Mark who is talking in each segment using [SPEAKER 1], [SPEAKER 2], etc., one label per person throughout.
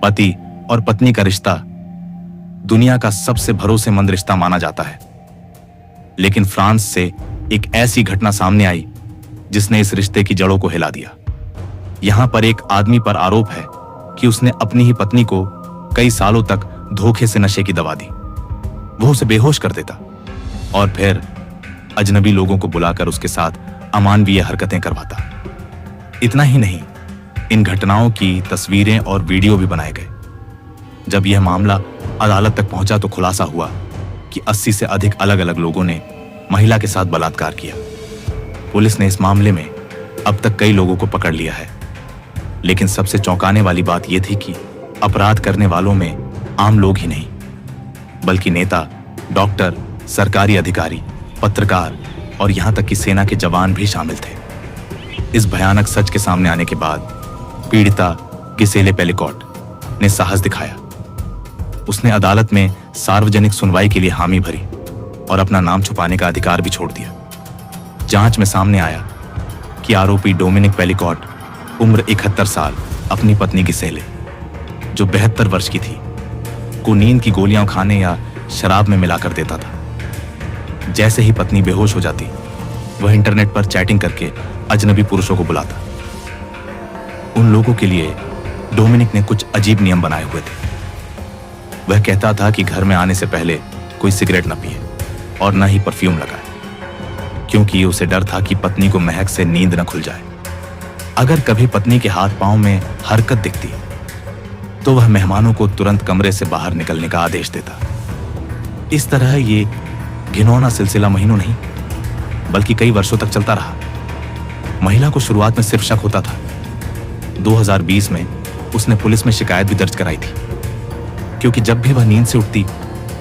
[SPEAKER 1] पति और पत्नी का रिश्ता दुनिया का सबसे भरोसेमंद रिश्ता माना जाता है, लेकिन फ्रांस से एक ऐसी घटना सामने आई जिसने इस रिश्ते की जड़ों को हिला दिया। यहां पर एक आदमी पर आरोप है कि उसने अपनी ही पत्नी को कई सालों तक धोखे से नशे की दवा दी। वो उसे बेहोश कर देता और फिर अजनबी लोगों को बुलाकर उसके साथ अमानवीय हरकतें करवाता। इतना ही नहीं, इन घटनाओं की तस्वीरें और वीडियो भी बनाए गए। जब यह मामला अदालत तक पहुंचा तो खुलासा हुआ कि 80 से अधिक अलग अलग लोगों ने महिला के साथ बलात्कार किया। पुलिस ने इस मामले में अब तक कई लोगों को पकड़ लिया है, लेकिन सबसे चौंकाने वाली बात यह थी कि अपराध करने वालों में आम लोग ही नहीं, बल्कि नेता, डॉक्टर, सरकारी अधिकारी, पत्रकार और यहां तक कि सेना के जवान भी शामिल थे। इस भयानक सच के सामने आने के बाद पीड़िता गिसेले पेलिकॉट ने साहस दिखाया। उसने अदालत में सार्वजनिक सुनवाई के लिए हामी भरी और अपना नाम छुपाने का अधिकार भी छोड़ दिया। जांच में सामने आया कि आरोपी डोमिनिक पेलिकॉट उम्र 71 साल अपनी पत्नी गिसेले, जो 72 वर्ष की थी, को नींद की गोलियां खाने या शराब में मिलाकर देता था। जैसे ही पत्नी बेहोश हो जाती, वह इंटरनेट पर चैटिंग करके अजनबी पुरुषों को बुलाता। उन लोगों के लिए डोमिनिक ने कुछ अजीब नियम बनाए हुए थे। वह कहता था कि घर में आने से पहले कोई सिगरेट न पिए और न ही परफ्यूम लगाए, क्योंकि उसे डर था कि पत्नी को महक से नींद न खुल जाए। अगर कभी पत्नी के हाथ पांव में हरकत दिखती तो वह मेहमानों को तुरंत कमरे से बाहर निकलने का आदेश देता। इस तरह ये घिनौना सिलसिला महीनों नहीं बल्कि कई वर्षों तक चलता रहा। महिला को शुरुआत में सिर्फ शक होता था। 2020 में उसने पुलिस में शिकायत भी दर्ज कराई थी, क्योंकि जब भी वह नींद से उठती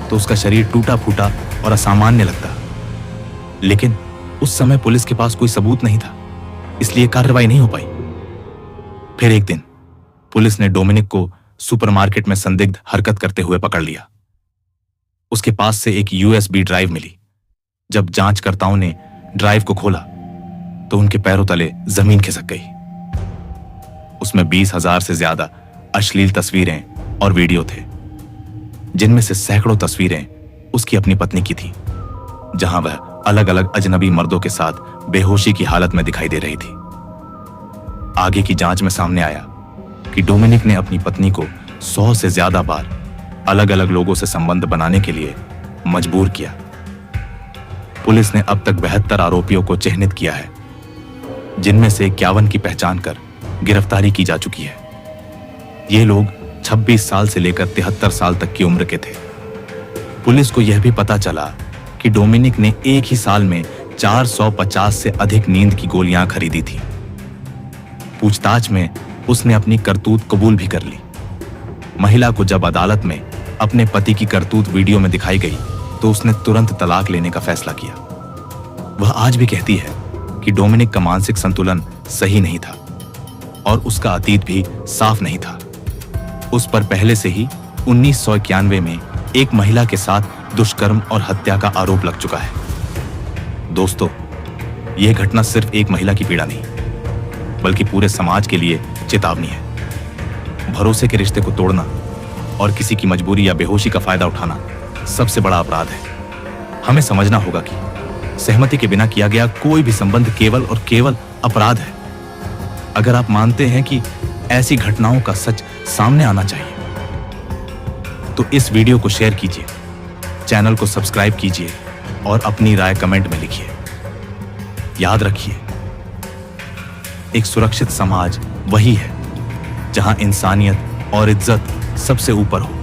[SPEAKER 1] तो उसका शरीर टूटा फूटा और असामान्य लगता। लेकिन उस समय पुलिस के पास कोई सबूत नहीं था, इसलिए कार्रवाई नहीं हो पाई। फिर एक दिन पुलिस ने डोमिनिक को सुपरमार्केट में संदिग्ध हरकत करते हुए पकड़ लिया। उसके पास से एक USB ड्राइव मिली। जब जांचकर्ताओं ने ड्राइव को खोला तो उनके पैरों तले जमीन खिसक गई। उसमें 20,000 से ज्यादा अश्लील तस्वीरें और वीडियो थे, जिनमें से सैकड़ों तस्वीरें उसकी अपनी पत्नी की थी, जहां वह अलग अलग अजनबी मर्दों के साथ बेहोशी की हालत में दिखाई दे रही थी। आगे की जांच में सामने आया कि डोमिनिक ने अपनी पत्नी को 100 से ज्यादा बार अलग अलग लोगों से संबंध बनाने के लिए मजबूर किया। पुलिस ने अब तक 72 आरोपियों को चिह्नित किया है, जिनमें से 51 की पहचान कर गिरफ्तारी की जा चुकी है। ये लोग 26 साल से लेकर 73 साल तक की उम्र के थे। पुलिस को यह भी पता चला कि डोमिनिक ने एक ही साल में 450 से अधिक नींद की गोलियां खरीदी थी। पूछताछ में उसने अपनी करतूत कबूल भी कर ली। महिला को जब अदालत में अपने पति की करतूत वीडियो में दिखाई गई तो उसने तुरंत तलाक लेने का फैसला किया। वह आज भी कहती है कि डोमिनिक का मानसिक संतुलन सही नहीं था और उसका अतीत भी साफ नहीं था। उस पर पहले से ही 1991 में एक महिला के साथ दुष्कर्म और हत्या का आरोप लग चुका है। दोस्तों, यह घटना सिर्फ एक महिला की पीड़ा नहीं, बल्कि पूरे समाज के लिए चेतावनी है। भरोसे के रिश्ते को तोड़ना और किसी की मजबूरी या बेहोशी का फायदा उठाना सबसे बड़ा अपराध है। हमें समझना होगा कि सहमति के बिना किया गया कोई भी संबंध केवल और केवल अपराध है। अगर आप मानते हैं कि ऐसी घटनाओं का सच सामने आना चाहिए, तो इस वीडियो को शेयर कीजिए, चैनल को सब्सक्राइब कीजिए और अपनी राय कमेंट में लिखिए। याद रखिए, एक सुरक्षित समाज वही है जहां इंसानियत और इज्जत सबसे ऊपर हो।